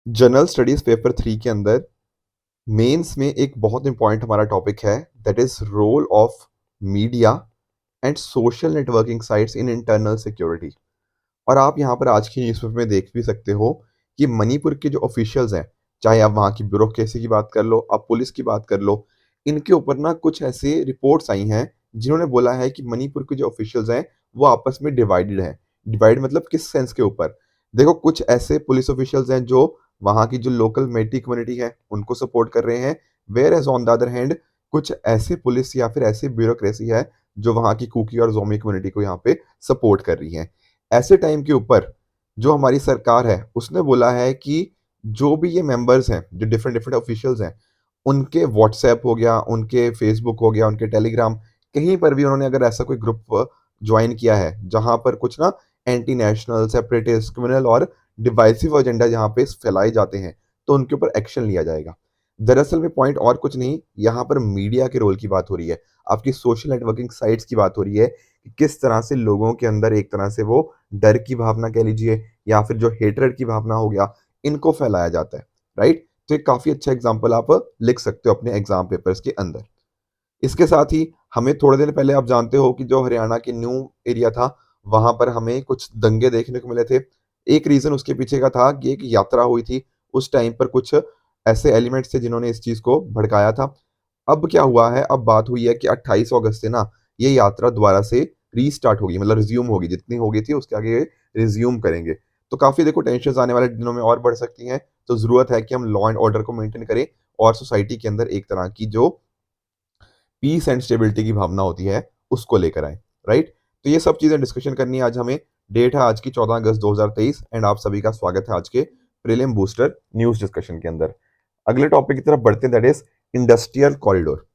General studies paper 3 के अंदर mains में एक बहुत इंपॉर्टेंट हमारा टॉपिक है that is role of media and social networking sites in internal security. और आप यहाँ पर आज की न्यूज़पेपर में देख भी सकते हो कि मणिपुर के जो ऑफिशियल्स हैं, चाहे आप वहाँ की ब्यूरोक्रेसी की बात कर लो, आप पुलिस की बात कर लो, इनके ऊपर ना कुछ ऐसे रिपोर्ट्स आई हैं जिन्होंने बोला है कि मणिपुर के जो ऑफिशियल्स हैं वो आपस में डिवाइडेड हैं। डिवाइड मतलब किस सेंस के ऊपर? देखो, कुछ ऐसे पुलिस ऑफिशियल्स हैं जो वहाँ की जो लोकल मेटी कम्युनिटी है उनको सपोर्ट कर रहे हैं, whereas on the other hand कुछ ऐसे पुलिस या फिर ऐसी ब्यूरोक्रेसी है जो वहाँ की कुकी और जोमी कम्युनिटी को यहाँ पे सपोर्ट कर रही है। ऐसे टाइम के ऊपर जो हमारी सरकार है उसने बोला है कि जो भी ये मेंबर्स हैं, जो डिफरेंट डिफरेंट ऑफिशियल्स हैं, उनके व्हाट्सएप हो गया, उनके फेसबुक हो गया, उनके टेलीग्राम, कहीं पर भी उन्होंने अगर ऐसा कोई ग्रुप ज्वाइन किया है जहां पर कुछ ना एंटी नेशनल, सेपरेटिस्ट, क्रिमिनल और डिवाइसिव एजेंडा जहां पे फैलाए जाते हैं, तो उनके ऊपर एक्शन लिया जाएगा। दरअसल में पॉइंट और कुछ नहीं, यहाँ पर मीडिया के रोल की बात हो रही है, आपकी सोशल नेटवर्किंग साइट्स की बात हो रही है कि किस तरह से लोगों के अंदर एक तरह से वो डर की भावना कह लीजिए या फिर जो हेटरेट की भावना हो गया, इनको फैलाया जाता है। राइट? तो एक काफी अच्छा एग्जाम्पल आप लिख सकते हो अपने एग्जाम पेपर्स के अंदर। इसके साथ ही हमें थोड़े दिन पहले आप जानते हो कि जो हरियाणा के न्यू एरिया था, वहां पर हमें कुछ दंगे देखने को मिले थे। एक रीजन उसके पीछे का था कि एक यात्रा हुई थी, उस टाइम पर कुछ ऐसे एलिमेंट्स थे जिन्होंने इस चीज को भड़काया था। अब क्या हुआ है, अब बात हुई है कि 28 अगस्त से ना ये यात्रा दोबारा से रीस्टार्ट होगी, मतलब रिज्यूम होगी, जितनी हो गई थी उसके आगे रिज्यूम करेंगे। तो काफी देखो टेंशन आने वाले दिनों में और बढ़ सकती हैं। तो जरूरत है कि हम लॉ एंड ऑर्डर को मेंटेन करें और सोसाइटी के अंदर एक तरह की जो पीस एंड स्टेबिलिटी की भावना होती है उसको लेकर आए। राइट? तो ये सब चीजें डिस्कशन करनी है आज हमें। डेट है आज की 14 अगस्त 2023 एंड आप सभी का स्वागत है आज के प्रीलिम बूस्टर न्यूज डिस्कशन के अंदर। अगले टॉपिक की तरफ बढ़ते हैं, दैट इज इंडस्ट्रियल कॉरिडोर।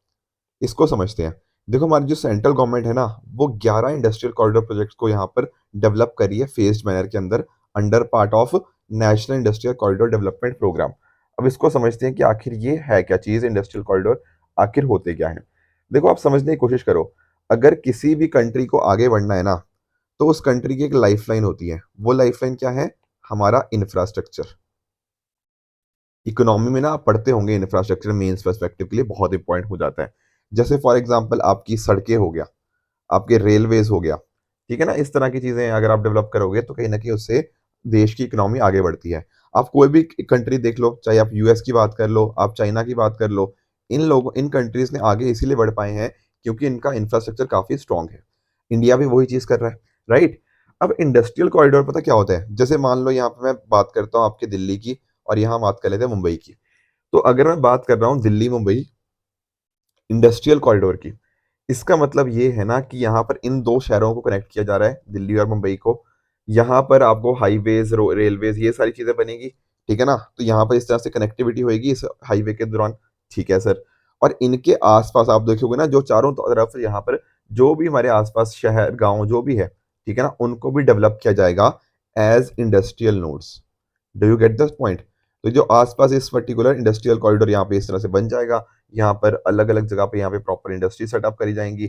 इसको समझते हैं। देखो, हमारी जो सेंट्रल गवर्नमेंट है ना, वो 11 इंडस्ट्रियल कॉरिडोर प्रोजेक्ट्स को यहाँ पर डेवलप कर रही है फेज्ड मैनर के अंदर, under part of national industrial corridor development programme. अब इसको समझते हैं कि आखिर ये है क्या चीज, इंडस्ट्रियल कॉरिडोर आखिर होते क्या है। देखो, आप समझने की कोशिश करो। अगर किसी भी कंट्री को आगे बढ़ना है ना, तो उस कंट्री की एक लाइफलाइन होती है। वो लाइफलाइन क्या है? हमारा इंफ्रास्ट्रक्चर। इकोनॉमी में ना आप पढ़ते होंगे, इंफ्रास्ट्रक्चर मेंस पर्सपेक्टिव के लिए बहुत इंपॉर्टेंट हो जाता है। जैसे फॉर एग्जांपल आपकी सड़कें हो गया, आपके रेलवेज हो गया, ठीक है ना? इस तरह की चीजें अगर आप डेवलप करोगे तो कहीं ना कहीं उससे देश की इकोनॉमी आगे बढ़ती है। आप कोई भी कंट्री देख लो, चाहे आप यूएस की बात कर लो, आप चाइना की बात कर लो, इन कंट्रीज ने आगे इसीलिए बढ़ पाए हैं क्योंकि इनका इंफ्रास्ट्रक्चर काफी स्ट्रांग है। इंडिया भी वही चीज कर रहा है। राइट? अब इंडस्ट्रियल कॉरिडोर पता क्या होता है? जैसे मान लो यहाँ पे मैं बात करता हूँ आपके दिल्ली की, और यहाँ बात कर लेते हैं मुंबई की। तो अगर मैं बात कर रहा हूँ दिल्ली मुंबई इंडस्ट्रियल कॉरिडोर की, इसका मतलब ये है ना कि यहाँ पर इन दो शहरों को कनेक्ट किया जा रहा है, दिल्ली और मुंबई को। यहाँ पर आपको हाईवेज, रेलवेज, ये सारी चीजें बनेगी। ठीक है ना? तो यहाँ पर इस तरह से कनेक्टिविटी होगी इस हाईवे के दौरान। ठीक है सर। और इनके आसपास आप देखोगे ना, जो चारों तरफ यहाँ पर जो भी हमारे आसपास शहर गांव जो भी है, ठीक है ना, उनको भी डेवलप किया जाएगा as industrial nodes. Do you get this point? तो जो आसपास इस पर्टिकुलर इंडस्ट्रियल कॉरिडोर यहाँ पे इस तरह से बन जाएगा, यहाँ पर अलग अलग जगह पे यहाँ पे प्रॉपर इंडस्ट्री सेटअप करी जाएंगी।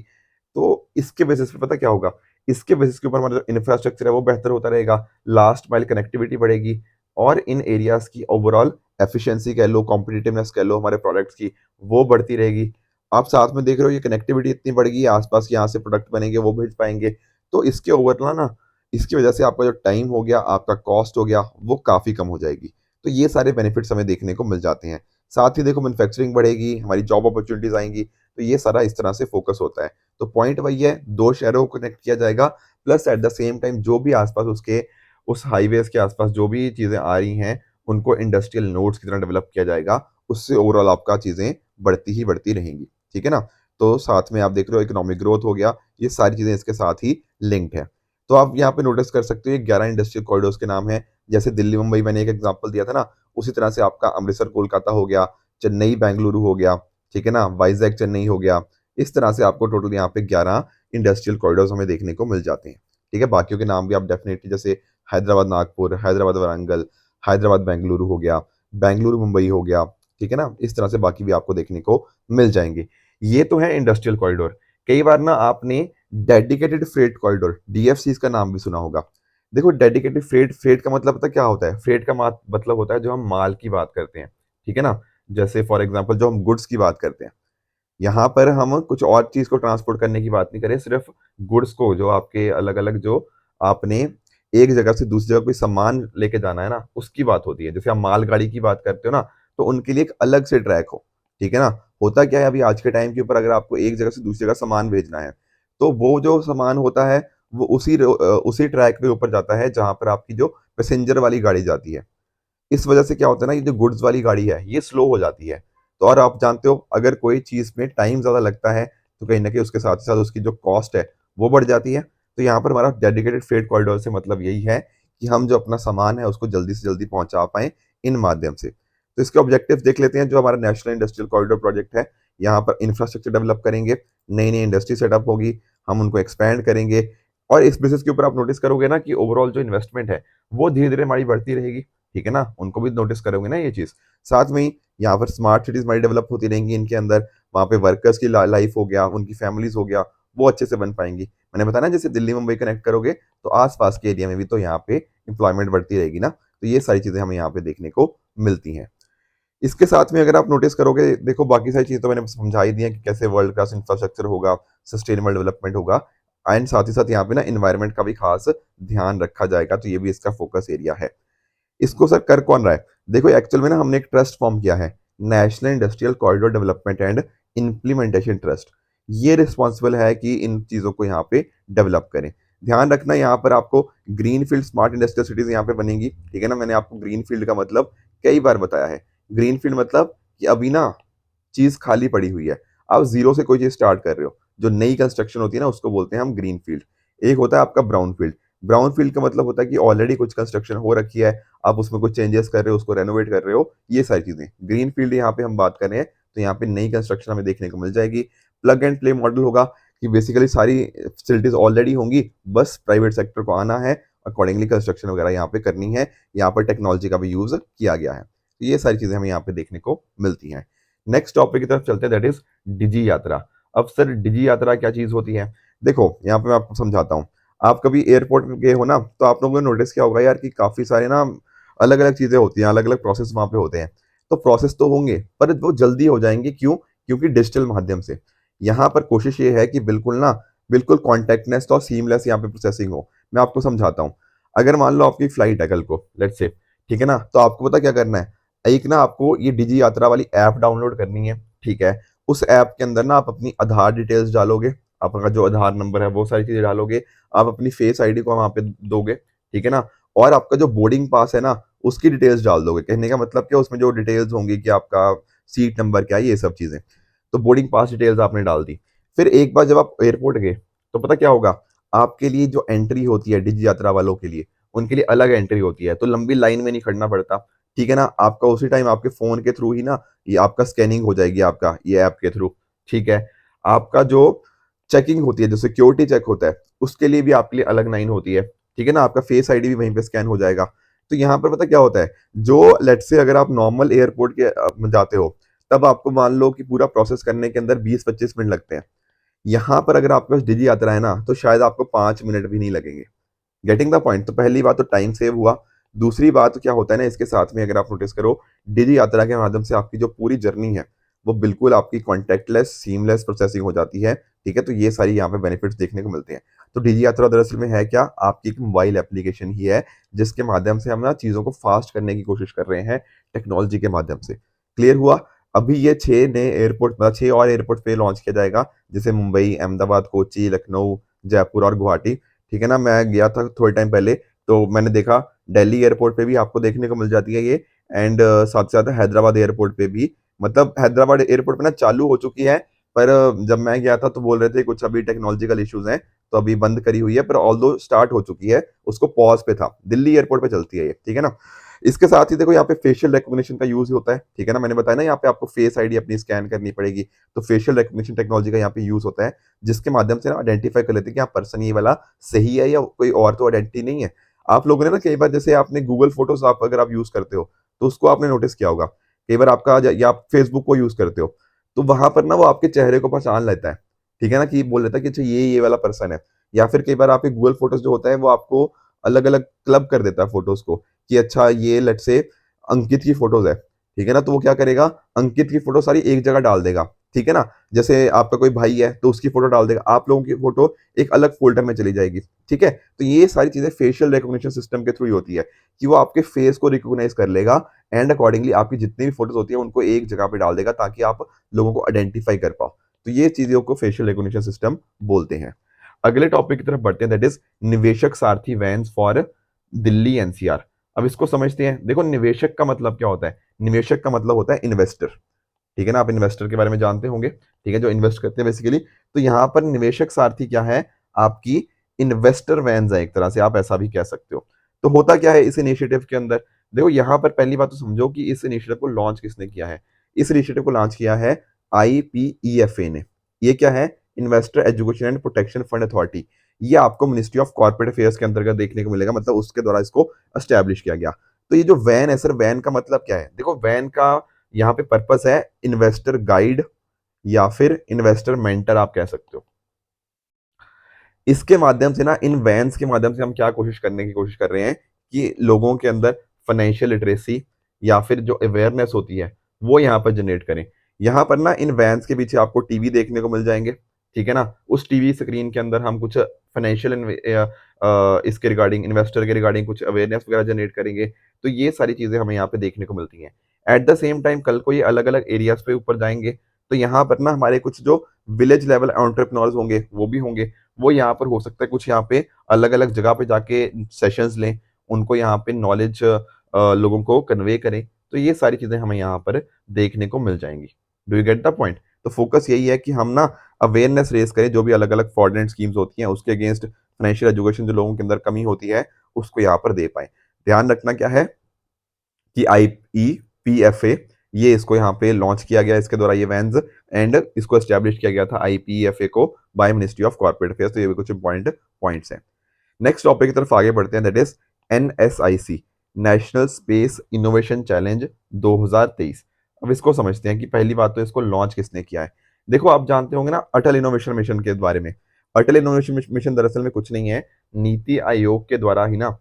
तो इसके बेसिस पे पता क्या होगा? इसके बेसिस के ऊपर हमारा जो इंफ्रास्ट्रक्चर है वो बेहतर होता रहेगा, लास्ट माइल कनेक्टिविटी बढ़ेगी, और इन एरियाज की ओवरऑल एफिशिएंसी कह लो, कॉम्पिटिटिवनेस कह लो हमारे प्रोडक्ट्स की, वो बढ़ती रहेगी। आप साथ में देख रहे हो ये कनेक्टिविटी इतनी बढ़ गई, आसपास यहाँ से प्रोडक्ट बनेंगे वो भेज पाएंगे। तो इसके ओवरऑल ना, इसकी वजह से आपका जो टाइम हो गया, आपका कॉस्ट हो गया, वो काफ़ी कम हो जाएगी। तो ये सारे बेनिफिट्स हमें देखने को मिल जाते हैं। साथ ही देखो, मैन्युफैक्चरिंग बढ़ेगी, हमारी जॉब अपॉर्चुनिटीज आएंगी। तो ये सारा इस तरह से फोकस होता है। तो पॉइंट वही है, दो शहरों को कनेक्ट किया जाएगा, plus at the same time जो भी आसपास उसके उस हाईवेज के आसपास जो भी चीज़ें आ रही हैं, उनको इंडस्ट्रियल नोड्स की तरह डेवलप किया जाएगा। उससे ओवरऑल आपका चीज़ें बढ़ती ही बढ़ती रहेंगी। ठीक है ना? तो साथ में आप देख रहे हो इकोनॉमिक ग्रोथ हो गया, ये सारी चीज़ें इसके साथ ही लिंक्ड है। तो आप यहाँ पे नोटिस कर सकते हो ये 11 इंडस्ट्रियल कॉरिडोर्स के नाम है। जैसे दिल्ली मुंबई मैंने एक एग्जांपल दिया था ना, उसी तरह से आपका अमृतसर कोलकाता हो गया, चेन्नई बेंगलुरु हो गया, ठीक है ना, वाइजैक चेन्नई हो गया। इस तरह से आपको टोटल यहाँ पे 11 इंडस्ट्रियल कॉरिडोर्स हमें देखने को मिल जाते हैं। ठीक है? बाकियों के नाम भी आप डेफिनेटली, जैसे हैदराबाद नागपुर, हैदराबाद वारंगल, हैदराबाद बेंगलुरु हो गया, बेंगलुरु मुंबई हो गया, ठीक है ना, इस तरह से बाकी भी आपको देखने को मिल जाएंगे। ये तो है इंडस्ट्रियल कॉरिडोर। कई बार ना आपने डेडिकेटेड फ्रेट कॉरिडोर, डीएफसी का नाम भी सुना होगा। देखो डेडिकेटेड फ्रेट, फ्रेट का मतलब पता है क्या होता है? फ्रेट का मतलब होता है जो हम माल की बात करते हैं, ठीक है ना? जैसे फॉर एग्जांपल जो हम गुड्स की बात करते हैं, यहाँ पर हम कुछ और चीज़ को ट्रांसपोर्ट करने की बात नहीं कर रहे, सिर्फ गुड्स को, जो आपके अलग-अलग जो आपने एक जगह से दूसरी जगह कोई सामान लेके जाना है ना, उसकी बात होती है। जैसे आप मालगाड़ी की बात करते हो ना, तो उनके लिए एक अलग से ट्रैक हो, ठीक है ना? होता क्या है अभी आज के टाइम के ऊपर अगर आपको एक जगह से दूसरी जगह सामान भेजना है, तो वो जो सामान होता है, वो उसी ट्रैक पे ऊपर जाता है जहाँ पर आपकी जो पैसेंजर वाली गाड़ी जाती है। इस वजह से क्या होता है ना, ये जो गुड्स वाली गाड़ी है ये स्लो हो जाती है। तो और आप जानते हो अगर कोई चीज़ में टाइम ज़्यादा लगता है तो कहीं न कहीं उसके साथ ही साथ उसकी जो कॉस्ट है वो बढ़ जाती है। तो यहाँ पर हमारा डेडिकेटेड फ्रेट कॉरिडोर से मतलब यही है कि हम जो अपना सामान है उसको जल्दी से जल्दी पहुँचा पाएँ इन माध्यम से। तो इसके ऑब्जेक्टिव्स देख लेते हैं। जो हमारा नेशनल इंडस्ट्रियल कॉरिडोर प्रोजेक्ट है, यहाँ पर इंफ्रास्ट्रक्चर डेवलप करेंगे, नई-नई इंडस्ट्री सेटअप होगी, हम उनको एक्सपैंड करेंगे और इस बेसिस के ऊपर आप नोटिस करोगे ना कि ओवरऑल जो इन्वेस्टमेंट है वो धीरे-धीरे हमारी बढ़ती रहेगी। ठीक है ना? उनको भी नोटिस करोगे ना ये चीज़। साथ में ही यहाँ पर स्मार्ट सिटीज़ हमारी डेवलप होती रहेंगी इनके अंदर, वहाँ पे वर्कर्स की लाइफ हो गया, उनकी फैमिलीज़ हो गया, वो अच्छे से बन पाएँगी। मैंने बताया ना जैसे दिल्ली मुंबई कनेक्ट करोगे, तो आस-पास के एरिया में भी तो यहाँ पे एम्प्लॉयमेंट बढ़ती रहेगी ना, तो ये सारी चीज़ें हमें यहाँ पे देखने को मिलती हैं। इसके साथ में अगर आप नोटिस करोगे, देखो बाकी सारी चीज़ें तो मैंने समझा ही दी हैं कि कैसे वर्ल्ड क्लास इंफ्रास्ट्रक्चर होगा, सस्टेनेबल डेवलपमेंट होगा एंड साथ ही साथ यहाँ पे ना एनवायरनमेंट का भी खास ध्यान रखा जाएगा, तो ये भी इसका फोकस एरिया है। इसको सर कर कौन रहा है? देखो एक्चुअल में ना हमने एक ट्रस्ट फॉर्म किया है, national industrial corridor development and implementation trust. ये रिस्पॉन्सिबल है कि इन चीज़ों को यहाँ पे डेवलप करें। ध्यान रखना यहाँ पर आपको ग्रीनफील्ड स्मार्ट इंडस्ट्रियल सिटीज़ यहाँ पे बनेंगी, ठीक है ना? मैंने आपको ग्रीनफील्ड का मतलब कई बार बताया है। ग्रीनफील्ड मतलब कि अभी ना चीज़ खाली पड़ी हुई है। आप ज़ीरो से कोई चीज़ स्टार्ट कर रहे हो। जो नई कंस्ट्रक्शन होती है ना उसको बोलते हैं हम ग्रीन फील्ड। एक होता है आपका ब्राउन फील्ड। ब्राउन फील्ड का मतलब होता है कि ऑलरेडी कुछ कंस्ट्रक्शन हो रखी है, आप उसमें कुछ चेंजेस कर रहे हो, उसको रेनोवेट कर रहे हो, ये सारी चीज़ें। ग्रीन फील्ड यहाँ पे हम बात कर रहे हैं, तो यहाँ पे नई कंस्ट्रक्शन हमें देखने को मिल जाएगी। प्लग एंड प्ले मॉडल होगा कि बेसिकली सारी फैसिलिटीज़ ऑलरेडी होंगी, बस प्राइवेट सेक्टर को आना है, अकॉर्डिंगली कंस्ट्रक्शन वगैरह यहाँ पे करनी है। यहाँ पर टेक्नोलॉजी का भी यूज़ किया गया है। तो ये सारी चीज़ें हमें यहाँ पे देखने को मिलती हैं। नेक्स्ट टॉपिक की तरफ चलते हैं, दैट इज डिजी यात्रा। अब सर डिजी यात्रा क्या चीज़ होती है? देखो यहाँ पे मैं आपको समझाता हूँ। आप कभी एयरपोर्ट पे गए हो ना, तो आप लोगों ने नोटिस किया होगा यार कि काफ़ी सारे ना अलग-अलग चीज़ें होती हैं, अलग-अलग प्रोसेस वहाँ पे होते हैं। तो प्रोसेस तो होंगे, पर वो जल्दी हो जाएँगे क्यों? क्योंकि डिजिटल माध्यम से। यहाँ पर कोशिश ये है कि बिल्कुल कॉन्टैक्टलेस और सीमलेस यहाँ पे प्रोसेसिंग हो। मैं आपको समझाता हूँ। अगर मान लो आपकी फ्लाइट है कल को, लेट्स से, ठीक है ना? तो आपको पता क्या करना है? एक ना आपको ये डिजी यात्रा वाली ऐप डाउनलोड करनी है, ठीक है? उस ऐप के अंदर ना आप अपनी आधार डिटेल्स डालोगे, आपका जो आधार नंबर है वो सारी चीज़ें डालोगे, आप अपनी फेस आईडी को वहाँ पे दोगे, ठीक है ना? और आपका जो बोर्डिंग पास है ना, उसकी डिटेल्स डाल दोगे। कहने का मतलब क्या, उसमें जो डिटेल्स होंगी कि आपका सीट नंबर क्या है, ये सब चीज़ें। तो बोर्डिंग पास डिटेल्स आपने डाल दी। फिर एक बार जब आप एयरपोर्ट गए, तो पता क्या होगा? आपके लिए जो एंट्री होती है डिजी यात्रा वालों के लिए, उनके लिए अलग एंट्री होती है, तो लंबी लाइन में नहीं खड़ना पड़ता। ठीक है ना? आपका उसी टाइम आपके फ़ोन के थ्रू ही ना ये आपका स्कैनिंग हो जाएगी, आपका ये ऐप के थ्रू, ठीक है? आपका जो चेकिंग होती है, जो सिक्योरिटी चेक होता है, उसके लिए भी आपके लिए अलग लाइन होती है, ठीक है ना? आपका फेस आईडी भी वहीं पे स्कैन हो जाएगा। तो यहाँ पर पता क्या होता है, जो लेट्स से अगर आप नॉर्मल एयरपोर्ट के में जाते हो, तब आपको मान लो कि पूरा प्रोसेस करने के अंदर 20-25 मिनट लगते हैं। यहाँ पर अगर आपके पास डिजी यात्रा है ना, तो शायद आपको 5 मिनट भी नहीं लगेंगे। Getting the point? तो पहली बात तो टाइम सेव हुआ। दूसरी बात क्या होता है ना, इसके साथ में अगर आप नोटिस करो, डिजी यात्रा के माध्यम से आपकी जो पूरी जर्नी है, वो बिल्कुल आपकी कॉन्टैक्टलेस, सीमलेस प्रोसेसिंग हो जाती है, ठीक है? तो ये सारी यहाँ पे बेनिफिट्स देखने को मिलते हैं। तो डिजी यात्रा दरअसल में है क्या? आपकी एक मोबाइल एप्लीकेशन ही है, जिसके माध्यम से हम ना चीज़ों को फास्ट करने की कोशिश कर रहे हैं, टेक्नोलॉजी के माध्यम से। क्लियर हुआ? अभी ये 6 नए एयरपोर्ट, मतलब 6 और एयरपोर्ट पे लॉन्च किया जाएगा, जैसे मुंबई, अहमदाबाद, कोच्चि, लखनऊ, जयपुर और गुवाहाटी। ठीक है ना? मैं गया था थोड़े टाइम पहले, तो मैंने देखा दिल्ली एयरपोर्ट पे भी आपको देखने को मिल जाती है ये एंड साथ-साथ हैदराबाद एयरपोर्ट पे भी, मतलब हैदराबाद एयरपोर्ट पे ना चालू हो चुकी है, पर जब मैं गया था तो बोल रहे थे कुछ अभी टेक्नोलॉजिकल इश्यूज़ हैं, तो अभी बंद करी हुई है, पर ऑल्दो स्टार्ट हो चुकी है, उसको पॉज़ पे था। दिल्ली एयरपोर्ट पे चलती है ये, ठीक है ना? इसके साथ ही देखो यहाँ पे फेशियल रिकॉग्निशन का यूज़ होता है, ठीक है ना? मैंने बताया ना यहाँ पे आपको फेस आईडी अपनी स्कैन करनी पड़ेगी, तो फेशियल रिकॉग्निशन टेक्नोलॉजी का यहाँ पे यूज़ होता है, जिसके माध्यम से ना आइडेंटिफ़ाई कर लेते हैं कि हाँ, पर्सन ये वाला सही है या कोई और तो आइडेंटिटी नहीं है। आप लोगों ने ना कई बार, जैसे आपने गूगल फ़ोटोज़ आप अगर आप यूज़ करते हो, तो उसको आपने नोटिस किया होगा। कई बार आपका ज या आप फ़ेसबुक को यूज़ करते हो, तो वहाँ पर ना वो आपके चेहरे को पहचान लेता है, ठीक है ना? कि बोल लेता है कि अच्छा ये वाला पर्सन है। या फिर कई बार आपके गूगल फ़ोटोज़ जो होता है वो आपको अलग अलग क्लब कर देता है फोटोज को कि अच्छा ये लेट से अंकित की फोटोज है, ठीक है ना, तो वो क्या करेगा, अंकित की फोटो सारी एक जगह डाल देगा, ठीक है ना। जैसे आपका कोई भाई है तो उसकी फोटो डाल देगा, आप लोगों की फोटो एक अलग फोल्डर में चली जाएगी, ठीक है। तो ये सारी चीजें फेशियल रिकॉग्निशन सिस्टम के थ्रू ही होती है कि वो आपके फेस को रिकॉग्नाइज कर लेगा एंड अकॉर्डिंगली आपकी जितनी भी फोटोज होती है उनको एक जगह पे डाल देगा ताकि आप लोगों को आइडेंटिफाई कर पाओ। तो ये चीजों को फेशियल रिकॉग्निशन सिस्टम बोलते हैं। अगले टॉपिक की तरफ बढ़ते हैं, दैट इज निवेशक सारथी वैन्स फॉर दिल्ली एनसीआर। अब इसको समझते हैं। देखो निवेशक का मतलब क्या होता है, निवेशक का मतलब होता है इन्वेस्टर, ठीक है ना। आप इन्वेस्टर के बारे में जानते होंगे, ठीक है, जो इन्वेस्ट करते हैं बेसिकली। तो यहाँ पर निवेशक सारथी क्या है, आपकी इन्वेस्टर वैन्स है एक तरह से, आप ऐसा भी कह सकते हो। तो होता क्या है इस इनिशिएटिव के अंदर, देखो यहाँ पर पहली बात तो समझो कि इस इनिशिएटिव को लॉन्च किसने किया है। इस इनिशिएटिव को लॉन्च किया है IPEFA ने। ये क्या है, investor education and protection fund authority. ये आपको मिनिस्ट्री ऑफ कॉर्पोरेट अफेयर्स के अंतर्गत देखने को मिलेगा, मतलब उसके द्वारा इसको एस्टेब्लिश किया गया। तो ये जो वैन है सर, वैन का मतलब क्या है, देखो वैन का यहाँ पे पर्पस है इन्वेस्टर गाइड या फिर इन्वेस्टर मेंटर आप कह सकते हो। इसके माध्यम से ना, इन वैन्स के माध्यम से हम क्या कोशिश करने की कोशिश कर रहे हैं कि लोगों के अंदर फाइनेंशियल लिटरेसी या फिर जो अवेयरनेस होती है वो यहाँ पर जनरेट करें। यहाँ पर ना इन वैन्स के पीछे आपको टीवी देखने को मिल जाएंगे, ठीक है ना। उस टीवी स्क्रीन के अंदर हम कुछ फाइनेंशियल इसके रिगार्डिंग, इन्वेस्टर के रिगार्डिंग कुछ अवेयरनेस वगैरह जनरेट करेंगे। तो ये सारी चीजें हमें यहाँ पे देखने को मिलती हैं। एट द सेम टाइम कल को ये अलग अलग एरियाज पे ऊपर जाएंगे, तो यहाँ पर ना हमारे कुछ जो विलेज लेवल एंटरप्रेन्योर्स होंगे वो भी होंगे। वो यहाँ पर हो सकता है कुछ यहाँ पे अलग अलग जगह पे जाके सेशंस लें, उनको यहाँ पे नॉलेज लोगों को कन्वे करें। तो ये सारी चीजें हमें यहाँ पर देखने को मिल जाएंगी। Do you get the point. तो फोकस यही है कि हम ना अवेयरनेस रेस करें, जो भी अलग अलग फॉरनेट स्कीम्स होती हैं उसके अगेंस्ट फाइनेंशियल एजुकेशन जो लोगों के अंदर कमी होती है उसको यहाँ पर दे पाए। ध्यान रखना क्या है कि IPEFA, ये इसको यहाँ पे लॉन्च किया गया, इसके द्वारा ये वैन्स, एंड इसको एस्टेब्लिश किया गया था IPEFA को by ministry of corporate affairs. तो ये भी कुछ इंपॉर्टेंट पॉइंट्स हैं। नेक्स्ट टॉपिक की तरफ आगे बढ़ते हैं, that is NSIC, national space innovation challenge 2023। अब इसको समझते हैं कि पहली बात तो इसको लॉन्च किसने किया है। देखो आप जानते होंगे ना अटल इनोवेशन मिशन के बारे में। अटल इनोवेशन मिशन दरअसल में कुछ नहीं है, नीति आयोग के द्वारा ही ना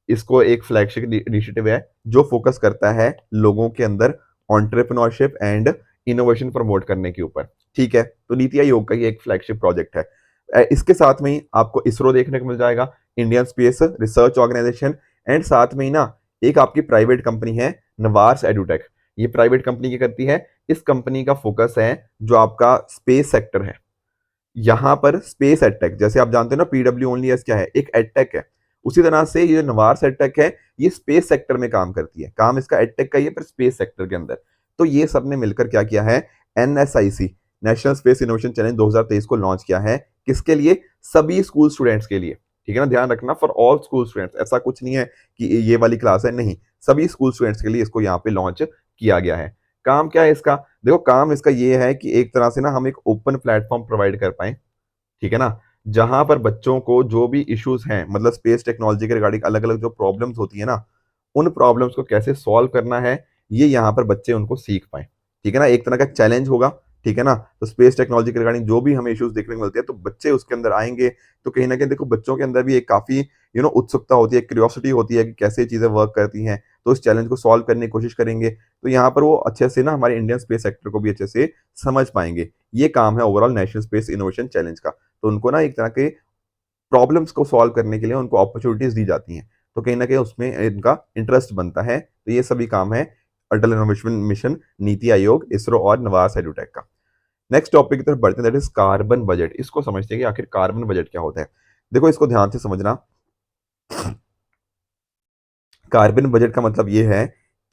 इसको एक फ्लैगशिप इनिशिएटिव है जो फोकस करता है लोगों के अंदर एंटरप्रेन्योरशिप एंड इनोवेशन प्रमोट करने के ऊपर, ठीक है। तो नीति आयोग का ये एक फ्लैगशिप प्रोजेक्ट है। इसके साथ में ही आपको इसरो देखने को मिल जाएगा, Indian space research organisation, and साथ में ही ना एक आपकी प्राइवेट कंपनी है नवार्स एडुटेक। ये प्राइवेट कंपनी क्या करती है, इस कंपनी का फोकस है जो आपका स्पेस सेक्टर है, यहाँ पर स्पेस एडटेक। जैसे आप जानते हो ना PWOnlyS क्या है, एक एडटेक है। उसी तरह से ये नवार्स एडटेक है, ये स्पेस सेक्टर में काम करती है। काम इसका एडटेक का ही है पर स्पेस सेक्टर के अंदर। तो ये सब ने मिलकर क्या किया है, NSIC, national space innovation challenge 2023 को लॉन्च किया है। किसके लिए, सभी स्कूल स्टूडेंट्स के लिए, ठीक है ना। ध्यान रखना, फॉर ऑल स्कूल स्टूडेंट्स, ऐसा कुछ नहीं है कि ये वाली क्लास है, नहीं, सभी स्कूल स्टूडेंट्स के लिए इसको यहाँ पे लॉन्च किया गया है। काम क्या है इसका, देखो काम इसका ये है कि एक तरह से ना हम एक ओपन प्लेटफॉर्म प्रोवाइड कर पाए, ठीक है ना, जहां पर बच्चों को जो भी इश्यूज हैं, मतलब स्पेस टेक्नोलॉजी के रिगार्डिंग अलग अलग जो प्रॉब्लम्स होती है ना, उन प्रॉब्लम्स को कैसे सॉल्व करना है ये यहाँ पर बच्चे उनको सीख पाए, ठीक है ना। एक तरह का चैलेंज होगा, ठीक है ना। तो स्पेस टेक्नोलॉजी के रिगार्डिंग जो भी हमें इश्यूज देखने को मिलते हैं तो बच्चे उसके अंदर आएंगे। तो कहीं ना कहीं देखो बच्चों के अंदर भी एक काफी उत्सुकता होती है, क्यूरियोसिटी होती है कि कैसे चीजें वर्क करती हैं। तो उस चैलेंज को सॉल्व करने की कोशिश करेंगे, तो यहाँ पर वो अच्छे से ना हमारे इंडियन स्पेस सेक्टर को भी अच्छे से समझ पाएंगे। ये काम है overall national space innovation challenge का। तो उनको ना एक तरह के प्रॉब्लम्स को सॉल्व करने के लिए उनको अपॉर्चुनिटीज दी जाती हैं, तो कहीं ना कहीं उसमें इनका इंटरेस्ट बनता है। तो ये सभी काम है अटल इनोवेशन मिशन, नीति आयोग, इसरो और नवास एडुटेक का। नेक्स्ट टॉपिक की तरफ बढ़ते हैं, दैट इज कार्बन बजट। इसको समझते हैं कि आखिर कार्बन बजट क्या होता है। देखो इसको ध्यान से समझना। कार्बन बजट का मतलब ये है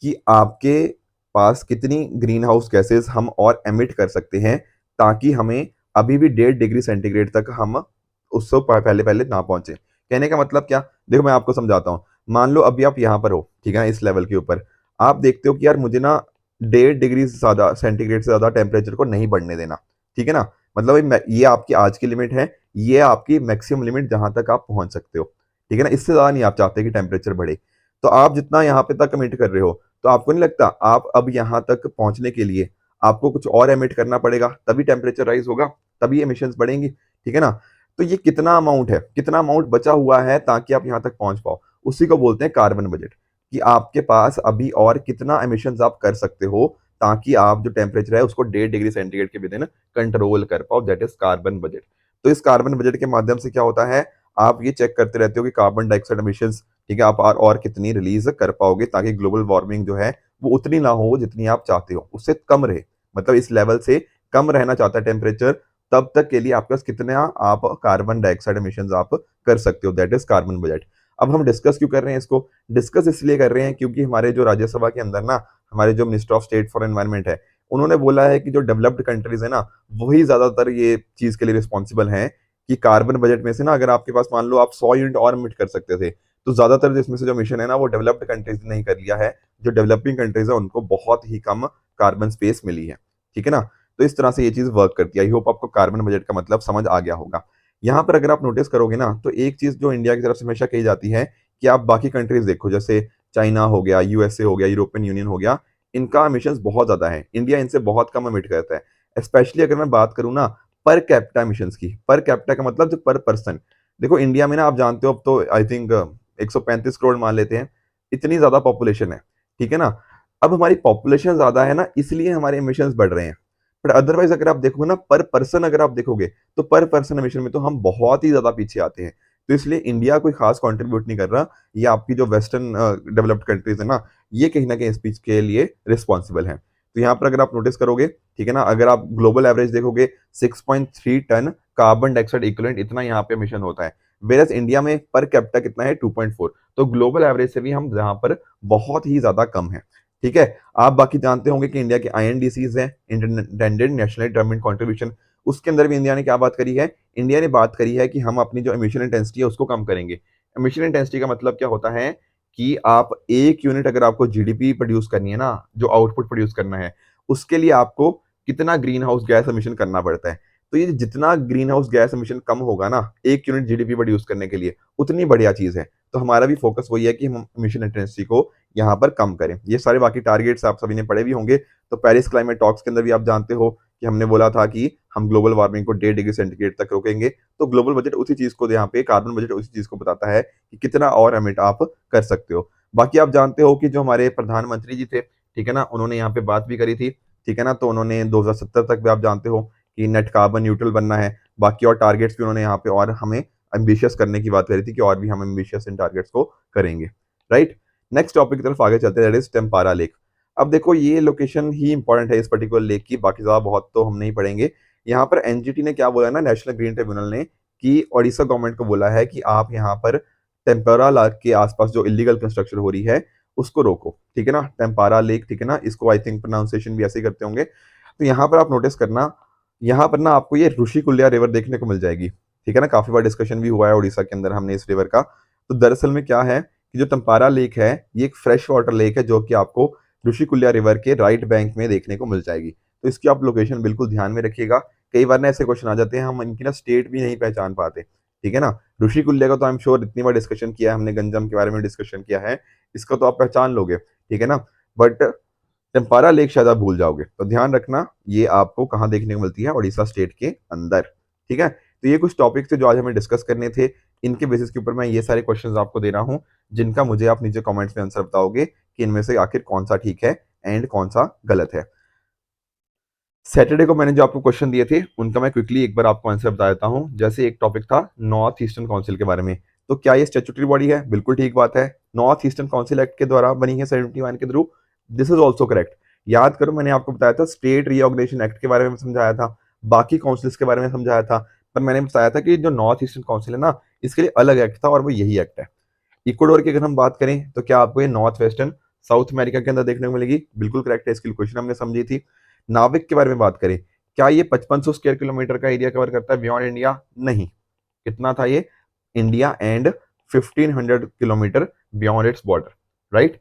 कि आपके पास कितनी ग्रीन हाउस गैसेस हम और एमिट कर सकते हैं ताकि हमें अभी भी 1.5 डिग्री सेंटीग्रेड तक हम उससे पहले पहले ना पहुंचे। कहने का मतलब क्या, देखो मैं आपको समझाता हूँ। मान लो अभी आप यहाँ पर हो, ठीक है ना, इस लेवल के ऊपर आप देखते हो कि यार मुझे ना 1.5 डिग्री से ज्यादा सेंटीग्रेड से ज्यादा टेम्परेचर को नहीं बढ़ने देना, ठीक है ना। मतलब ये आपकी आज की लिमिट है, ये आपकी मैक्सिमम लिमिट जहां तक आप पहुंच सकते हो, ठीक है ना। इससे ज्यादा नहीं आप चाहते कि टेम्परेचर बढ़े। तो आप जितना यहाँ पे तक कमिट कर रहे हो, तो आपको नहीं लगता आप अब यहाँ तक पहुंचने के लिए आपको कुछ और एमिट करना पड़ेगा, तभी टेम्परेचर राइज होगा, तभी एमिशंस बढ़ेंगी, ठीक है ना। तो ये कितना अमाउंट है, कितना अमाउंट बचा हुआ है ताकि आप यहाँ तक पहुंच पाओ, उसी को बोलते हैं कार्बन बजट। कि आपके पास अभी और कितना एमिशंस आप कर सकते हो ताकि आप जो टेम्परेचर है उसको 1.5 डिग्री सेंटीग्रेड के विद इन कंट्रोल कर पाओ, दैट इज कार्बन बजट। तो इस कार्बन बजट के माध्यम से क्या होता है, आप ये चेक करते रहते हो कि कार्बन डाइऑक्साइड एमिशंस, ठीक है, आप और कितनी रिलीज कर पाओगे ताकि ग्लोबल वार्मिंग जो है वो उतनी ना हो जितनी आप चाहते हो, उससे कम रहे। मतलब इस लेवल से कम रहना चाहता है टेम्परेचर, तब तक के लिए आपके पास कितना आप कार्बन डाइऑक्साइड एमिशंस आप कर सकते हो, दैट इज कार्बन बजट। अब हम डिस्कस क्यों कर रहे हैं इसको, डिस्कस इसलिए कर रहे हैं क्योंकि हमारे जो राज्यसभा के अंदर ना, हमारे जो minister of state for environment है, उन्होंने बोला है कि जो डेवलप्ड कंट्रीज है ना, वही ज्यादातर ये चीज के लिए रिस्पॉन्सिबल हैं कि कार्बन बजट में से ना, अगर आपके पास मान लो आप 100 यूनिट और मिट कर सकते थे, तो ज्यादातर इसमें से जो मिशन है ना वो डेवलप्ड कंट्रीज ने नहीं कर लिया है। जो डेवलपिंग कंट्रीज है उनको बहुत ही कम कार्बन स्पेस मिली है, ठीक है ना। तो इस तरह से ये चीज वर्क करती है। आई होप आपको कार्बन बजट का मतलब समझ आ गया होगा। यहाँ पर अगर आप नोटिस करोगे ना, तो एक चीज जो इंडिया की तरफ से हमेशा कही जाती है कि आप बाकी कंट्रीज देखो, जैसे चाइना हो गया, यूएसए हो गया, यूरोपियन यूनियन हो गया, इनका एमिशंस बहुत ज्यादा है, इंडिया इनसे बहुत कम एमिट करता है। स्पेशली अगर मैं बात करूँ ना पर कैपिटा एमिशंस की, पर कैपिटा का मतलब जो पर पर्सन। देखो इंडिया में ना, आप जानते हो अब तो आई थिंक 135 करोड़ मान लेते हैं, इतनी ज्यादा पॉपुलेशन है, ठीक है ना। अब हमारी पॉपुलेशन ज्यादा है ना, इसलिए हमारे एमिशंस बढ़ रहे हैं। बट अदरवाइज अगर आप देखोगे ना, पर पर्सन अगर आप देखोगे, तो पर पर्सन एमिशन में तो हम बहुत ही ज्यादा पीछे आते हैं। तो इसलिए इंडिया कोई खास कंट्रीब्यूट नहीं कर रहा। ये आपकी जो वेस्टर्न डेवलप्ड कंट्रीज है ना, ये कहीं ना कहीं इस चीज के लिए रिस्पॉन्सिबल है। तो यहाँ पर अगर आप नोटिस करोगे, ठीक है ना, अगर आप ग्लोबल एवरेज देखोगे, 6.3 टन कार्बन डाइऑक्साइड इक्विवेलेंट इतना यहाँ पे एमिशन होता है। वेरस इंडिया में पर कैपिटा कितना है, 2.4। तो ग्लोबल एवरेज से भी हम यहाँ पर बहुत ही ज्यादा कम है, ठीक है। आप बाकी जानते होंगे कि इंडिया के आईएनडीसीज है, इंटेंडेड नेशनल डिटरमिन्ड कंट्रीब्यूशन, उसके अंदर भी इंडिया ने क्या बात करी है, इंडिया ने बात करी है कि हम अपनी जो एमिशन इंटेंसिटी है उसको कम करेंगे। एमिशन इंटेंसिटी का मतलब क्या होता है कि आप एक यूनिट अगर आपको जीडीपी प्रोड्यूस करनी है ना, जो आउटपुट प्रोड्यूस करना है, उसके लिए आपको कितना ग्रीन हाउस गैस एमिशन करना पड़ता है। तो ये जितना ग्रीन हाउस गैस एमिशन कम होगा ना एक यूनिट जीडीपी प्रोड्यूस करने के लिए, उतनी बढ़िया चीज है। तो हमारा भी फोकस वही है कि हम एमिशन इंटेंसिटी को यहाँ पर कम करें। ये सारे बाकी टारगेट्स आप सभी ने पढ़े भी होंगे। तो पेरिस क्लाइमेट टॉक्स के अंदर भी आप जानते हो कि हमने बोला था कि हम ग्लोबल वार्मिंग को 1.5 डिग्री सेंटीग्रेड तक रोकेंगे। तो ग्लोबल बजट उसी चीज को, यहाँ पे कार्बन बजट उसी चीज को बताता है कि कितना और एमिट आप कर सकते हो। बाकी आप जानते हो कि जो हमारे प्रधानमंत्री जी थे, ठीक है ना, उन्होंने यहाँ पे बात भी करी थी, ठीक है ना। तो उन्होंने 2070 तक भी आप जानते हो कि नेट कार्बन न्यूट्रल बनना है। बाकी और टारगेट्स भी उन्होंने यहाँ पे और हमें एम्बिशियस करने की बात करी थी कि और भी हम एम्बिशियस इन टारगेट्स को करेंगे, राइट। नेक्स्ट टॉपिक की तरफ आगे चलते हैं, दैट इज टेम्पारा लेक। अब देखो ये लोकेशन ही इंपॉर्टेंट है इस पर्टिकुलर लेक की, बाकी ज्यादा बहुत तो हम नहीं पढ़ेंगे। यहाँ पर एनजीटी ने क्या बोला ना, नेशनल ग्रीन ट्रिब्यूनल ने, कि ओडिशा गवर्नमेंट को बोला है कि आप यहाँ पर टेम्पारा लेक के आसपास जो इलीगल कंस्ट्रक्शन हो रही है उसको रोको, ठीक है ना। टेम्पारा लेक, ठीक है ना, इसको आई थिंक प्रोनाउंसिएशन भी ऐसे ही करते होंगे। तो यहाँ पर आप नोटिस करना, यहाँ पर ना आपको ये ऋषिकुल्या रिवर देखने को मिल जाएगी, ठीक है ना। काफी बार डिस्कशन भी हुआ है उड़ीसा के अंदर हमने इस रिवर का। तो दरअसल में क्या है कि जो तंपारा लेक है, ये एक फ्रेश वाटर लेक है जो कि आपको ऋषिकुल्या रिवर के राइट बैंक में देखने को मिल जाएगी। तो इसकी आप लोकेशन बिल्कुल ध्यान में रखिएगा। कई बार ना ऐसे क्वेश्चन आ जाते हैं, हम इनकी ना स्टेट भी नहीं पहचान पाते, ठीक है ना। ऋषिकुल्या का तो आई एम श्योर इतनी बार डिस्कशन किया है हमने, गंजम के बारे में डिस्कशन किया है, इसका तो आप पहचान लोगे, ठीक है ना। बट चंपारा लेक शायद आप भूल जाओगे, तो ध्यान रखना ये आपको कहाँ देखने को मिलती है, उड़ीसा स्टेट के अंदर, ठीक है। तो ये कुछ टॉपिक थे जो आज हमें डिस्कस करने थे। इनके बेसिस के ऊपर मैं ये सारे क्वेश्चंस आपको दे रहा हूँ, जिनका मुझे आप नीचे कमेंट्स में आंसर बताओगे कि इनमें से आखिर कौन सा ठीक है एंड कौन सा गलत है। सैटरडे को मैंने जो आपको क्वेश्चन दिए थे उनका मैं क्विकली एक बार आपको आंसर बता देता हूँ। जैसे एक टॉपिक था नॉर्थ ईस्टर्न काउंसिल के बारे में, तो क्या ये स्टेचुटरी बॉडी है? बिल्कुल ठीक बात है, नॉर्थ ईस्टर्न काउंसिल एक्ट के द्वारा बनी है 71 के through. This is also correct. याद करो मैंने आपको बताया था स्टेट रीऑर्गेनाइजेशन एक्ट के बारे में समझाया था, बाकी काउंसिल्स के बारे में समझाया था, पर मैंने बताया था कि जो नॉर्थ ईस्टर्न काउंसिल है ना, इसके लिए अलग एक्ट था और वो यही एक्ट है। इक्वाडोर की अगर हम बात करें तो क्या आपको ये नॉर्थ वेस्टर्न साउथ अमेरिका के अंदर देखने को मिलेगी? बिल्कुल करेक्ट है, इसकी लोकेशन हमने समझी थी। नाविक के बारे में बात करें, क्या ये 5500 स्क्वायर किलोमीटर का एरिया कवर करता है बियॉन्ड इंडिया? नहीं। कितना था ये? India and 1500 kilometre beyond its border, right.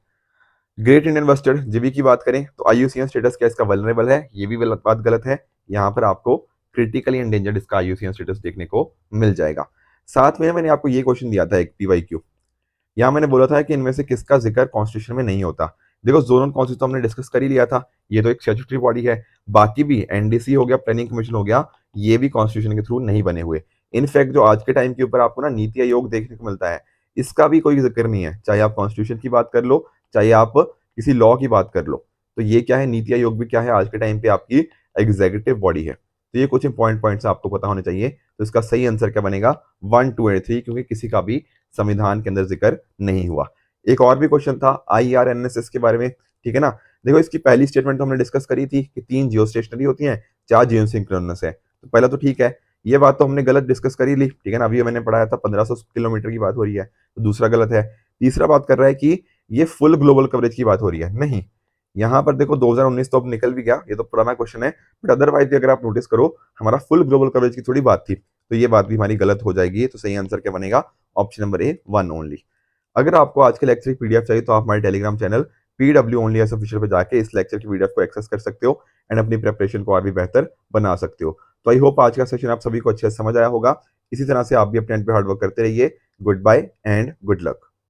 Great Indian western जीवी की बात करें तो आईयूसीएन स्टेटस क्या इसका वल्नरेबल है? ये भी बात गलत है। यहाँ पर आपको क्रिटिकली एंडेंजर्ड इसका आईयूसीएन स्टेटस देखने को मिल जाएगा। साथ में मैंने आपको ये क्वेश्चन दिया था एक पीवाईक्यू, यहाँ मैंने बोला था कि इनमें से किसका जिक्र कॉन्स्टिट्यूशन में नहीं होता। देखो जोनल कॉन्स्टिट्यूशन तो हमने डिस्कस कर ही लिया था, ये तो एक स्टैट्यूटरी बॉडी है। बाकी भी एनडीसी हो गया, प्लानिंग कमीशन हो गया, ये भी कॉन्स्टिट्यूशन के थ्रू नहीं बने हुए। इनफैक्ट जो आज के टाइम के ऊपर आपको ना नीति आयोग देखने को मिलता है, इसका भी कोई ज़िक्र नहीं है। चाहे आप कॉन्स्टिट्यूशन की बात कर लो, चाहे आप किसी लॉ की बात कर लो। तो ये क्या है, नीति आयोग भी क्या है, आज के टाइम पे आपकी एग्जीक्यूटिव बॉडी है। तो ये कुछ इंपॉर्टेंट पॉइंट्स आपको पता होने चाहिए। तो इसका सही आंसर क्या बनेगा, 1, 2 एंड 3, क्योंकि किसी का भी संविधान के अंदर जिक्र नहीं हुआ। एक और भी क्वेश्चन था आईआरएनएस के बारे में, ठीक है ना। देखो इसकी पहली स्टेटमेंट तो हमने डिस्कस करी थी कि 3 जियो स्टेशनरी होती हैं, 4 जियोसिंक्रोनस है। तो पहला तो ठीक है, ये बात तो हमने गलत डिस्कस कर ही ली, ठीक है ना। अभी मैंने पढ़ाया था 1500 किलोमीटर की बात हो रही है, तो दूसरा गलत है। तीसरा बात कर रहा है कि ये फुल ग्लोबल कवरेज की बात हो रही है, नहीं। यहाँ पर देखो 2019 तो अब निकल भी गया, ये तो पुराना क्वेश्चन है, बट अदरवाइज भी अगर आप नोटिस करो, हमारा फुल ग्लोबल कवरेज की थोड़ी बात थी, तो ये बात भी हमारी गलत हो जाएगी। तो सही आंसर क्या बनेगा, ऑप्शन नंबर ए, 1 ओनली। अगर आपको आज के लेक्चर की पीडीएफ चाहिए तो आप हमारे Telegram channel PW only IAS official पे जाके इस लेक्चर की पीडीएफ को एक्सेस कर सकते हो एंड अपनी प्रिपरेशन को और भी बेहतर बना सकते हो। तो आई होप आज का सेशन आप सभी को अच्छे से समझ आया होगा। इसी तरह से आप भी अपने एंड पे हार्ड वर्क करते रहिए। Goodbye and good luck.